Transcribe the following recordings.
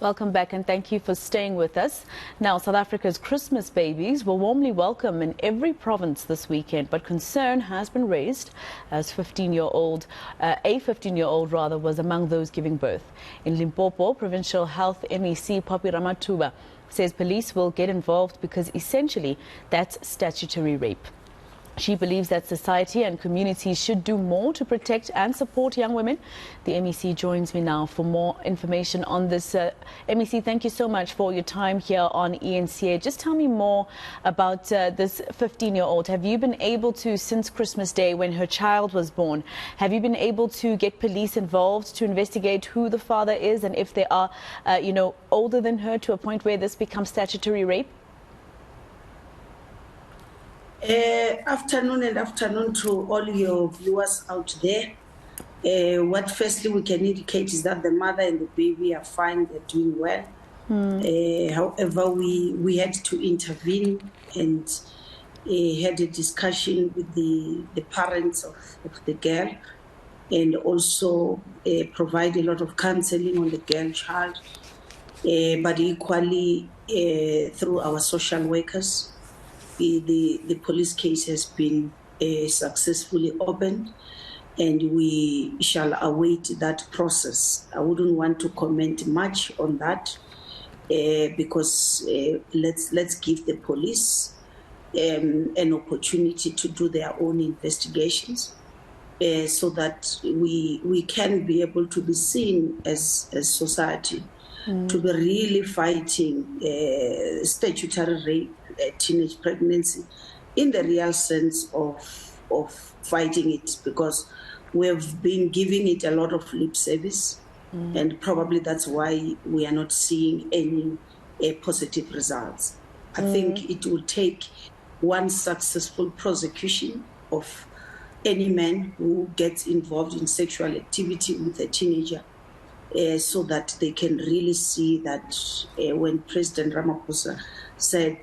Welcome back and thank you for staying with us. Now, South Africa's Christmas babies were warmly welcome in every province this weekend, but concern has been raised as a 15-year-old was among those giving birth. In Limpopo, Provincial Health MEC Phophi Ramathuba says police will get involved because essentially that's statutory rape. She believes that society and communities should do more to protect and support young women. The MEC joins me now for more information on this. MEC, thank you so much for your time here on eNCA. Just tell me more about this 15-year-old. Have you been able to, since Christmas Day when her child was born, have you been able to get police involved to investigate who the father is and if they are, older than her to a point where this becomes statutory rape? Afternoon to all your viewers out there. What firstly we can indicate is that the mother and the baby are fine, they're doing well. However, we had to intervene and had a discussion with the parents of the girl and also provide a lot of counseling on the girl child, but equally through our social workers. The police case has been successfully opened and we shall await that process. I wouldn't want to comment much on that because let's give the police an opportunity to do their own investigations so that we can be able to be seen as society to be really fighting statutory rape, teenage pregnancy, in the real sense of fighting it, because we've been giving it a lot of lip service, and probably that's why we are not seeing any positive results. I think it will take one successful prosecution of any man who gets involved in sexual activity with a teenager, so that they can really see that when President Ramaphosa said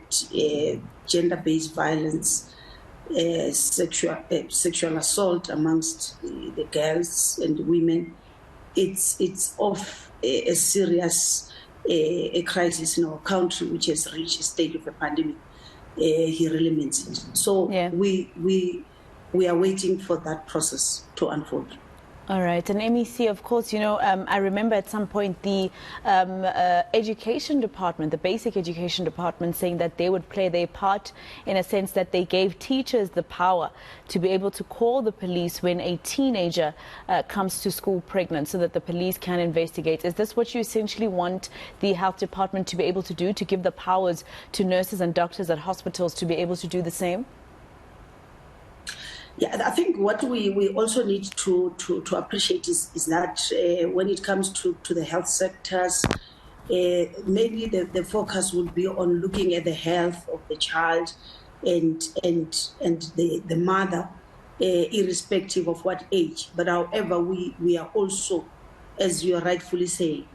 gender-based violence, sexual assault amongst the girls and women, it's of a serious a crisis in our country, which has reached a state of a pandemic. He really means it. So we are waiting for that process to unfold. All right. And MEC, of course, I remember at some point the education department, the basic education department, saying that they would play their part in a sense that they gave teachers the power to be able to call the police when a teenager comes to school pregnant so that the police can investigate. Is this what you essentially want the health department to be able to do, to give the powers to nurses and doctors at hospitals to be able to do the same? Yeah, I think what we also need to appreciate is that when it comes to the health sectors, maybe the focus would be on looking at the health of the child and the mother, irrespective of what age. But however, we are also, as you are rightfully saying,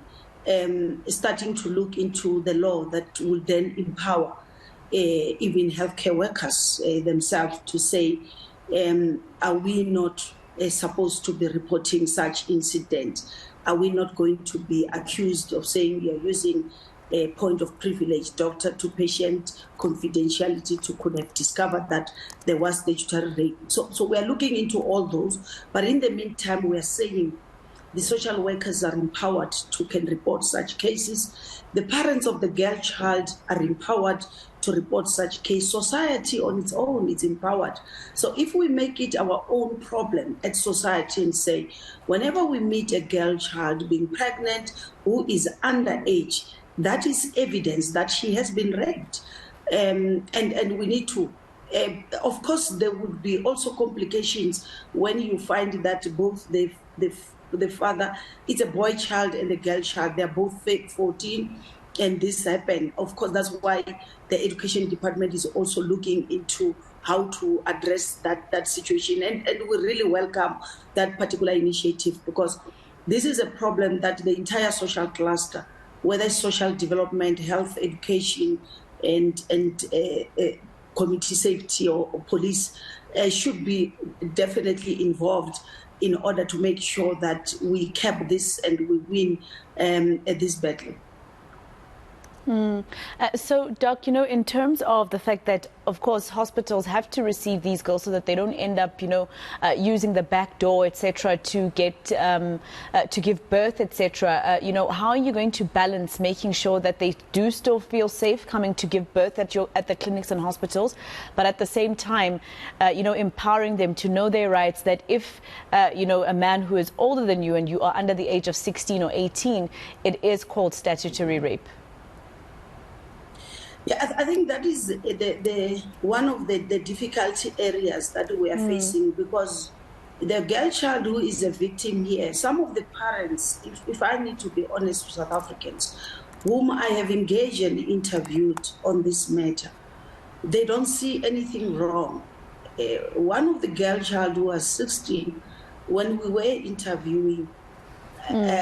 starting to look into the law that will then empower even healthcare workers themselves to say, are we not supposed to be reporting such incidents? Are we not going to be accused of saying we are using a point of privilege, doctor to patient confidentiality, to could have discovered that there was statutory rape? So we are looking into all those, but in the meantime, we are saying the social workers are empowered to can report such cases. The parents of the girl child are empowered to report such case. Society on its own is empowered. So if we make it our own problem at society and say, whenever we meet a girl child being pregnant who is underage, that is evidence that she has been raped. And we need to, of course, there would be also complications when you find that both the father, it's a boy child and a girl child, they're both 14, and this happened. Of course, that's why the education department is also looking into how to address that situation. And we really welcome that particular initiative, because this is a problem that the entire social cluster, whether it's social development, health, education, and community safety or police, should be definitely involved in order to make sure that we cap this and we win this battle. So, Doc, in terms of the fact that, of course, hospitals have to receive these girls so that they don't end up, using the back door, etc., to get to give birth, etc. How are you going to balance making sure that they do still feel safe coming to give birth at the clinics and hospitals, but at the same time, empowering them to know their rights? That if a man who is older than you and you are under the age of 16 or 18, it is called statutory rape. Yeah, I think that is the one of the difficult areas that we are facing, because the girl child who is a victim here, some of the parents, if I need to be honest with South Africans, whom I have engaged and interviewed on this matter, they don't see anything wrong. One of the girl child who was 16, when we were interviewing,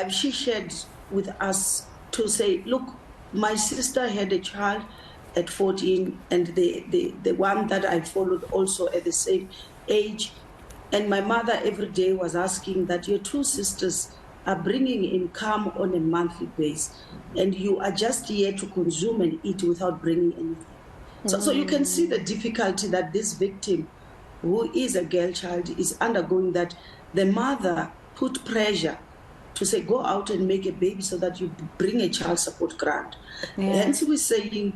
she shared with us to say, look, my sister had a child at 14, and the one that I followed also at the same age. And my mother every day was asking that your two sisters are bringing income on a monthly basis, and you are just here to consume and eat without bringing anything. So you can see the difficulty that this victim, who is a girl child, is undergoing, that the mother put pressure to say, go out and make a baby so that you bring a child support grant. Yeah. Hence we're saying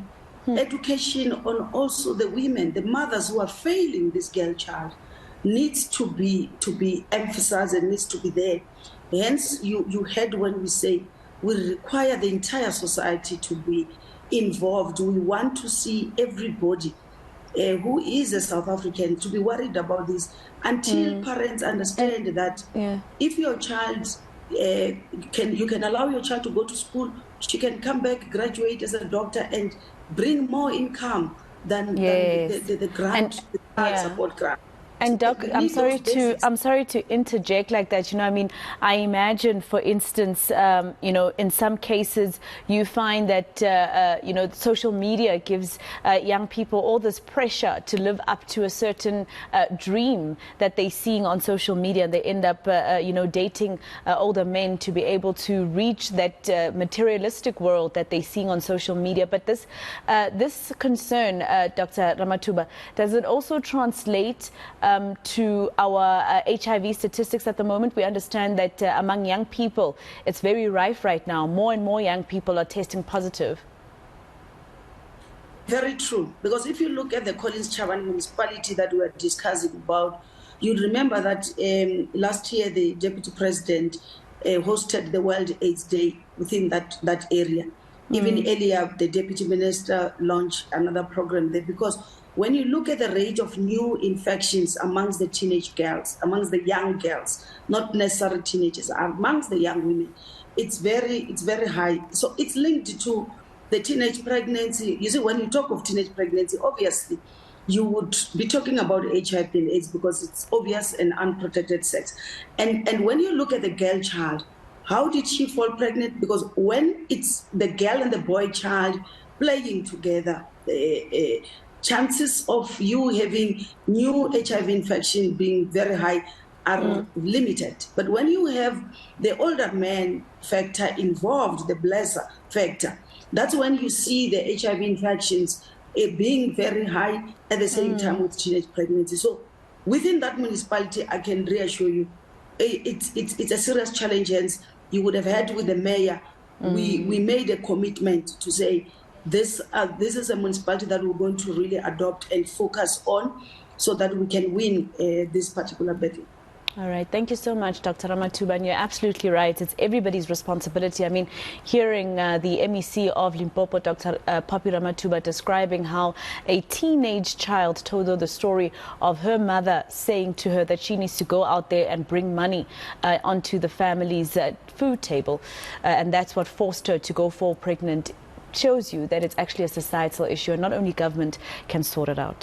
education on also the women, the mothers who are failing this girl child, needs to be emphasized and needs to be there. Hence you heard when we say we require the entire society to be involved. We want to see everybody who is a South African to be worried about this, until parents understand that if your child you can allow your child to go to school, she can come back, graduate as a doctor, and bring more income than the grant, the child support grant. And Doc, I'm sorry to interject like that. I imagine, for instance, in some cases you find that social media gives young people all this pressure to live up to a certain dream that they're seeing on social media, and they end up dating older men to be able to reach that materialistic world that they're seeing on social media. But this concern, Dr. Ramathuba, does it also translate to our HIV statistics at the moment? We understand that among young people, it's very rife right now. More and more young people are testing positive. Very true. Because if you look at the Collins Chavan municipality that we are discussing about, you remember that last year the Deputy President hosted the World AIDS Day within that area. Even earlier, the Deputy Minister launched another program there, because when you look at the rate of new infections amongst the teenage girls, amongst the young girls, not necessarily teenagers, amongst the young women, it's very high. So it's linked to the teenage pregnancy. You see, when you talk of teenage pregnancy, obviously you would be talking about HIV and AIDS, because it's obvious and unprotected sex. And when you look at the girl child, how did she fall pregnant? Because when it's the girl and the boy child playing together, chances of you having new HIV infection being very high are limited. But when you have the older man factor involved, the blesser factor, that's when you see the HIV infections being very high at the same time with teenage pregnancy. So within that municipality, I can reassure you, it's a serious challenge. Hence, you would have had with the mayor, we made a commitment to say, this is a municipality that we're going to really adopt and focus on, so that we can win this particular battle. All right. Thank you so much, Dr. Ramathuba. And you're absolutely right. It's everybody's responsibility. I mean, hearing the MEC of Limpopo, Dr. Phophi Ramathuba, describing how a teenage child told her the story of her mother saying to her that she needs to go out there and bring money onto the family's food table. And that's what forced her to go fall pregnant. Shows you that it's actually a societal issue, and not only government can sort it out.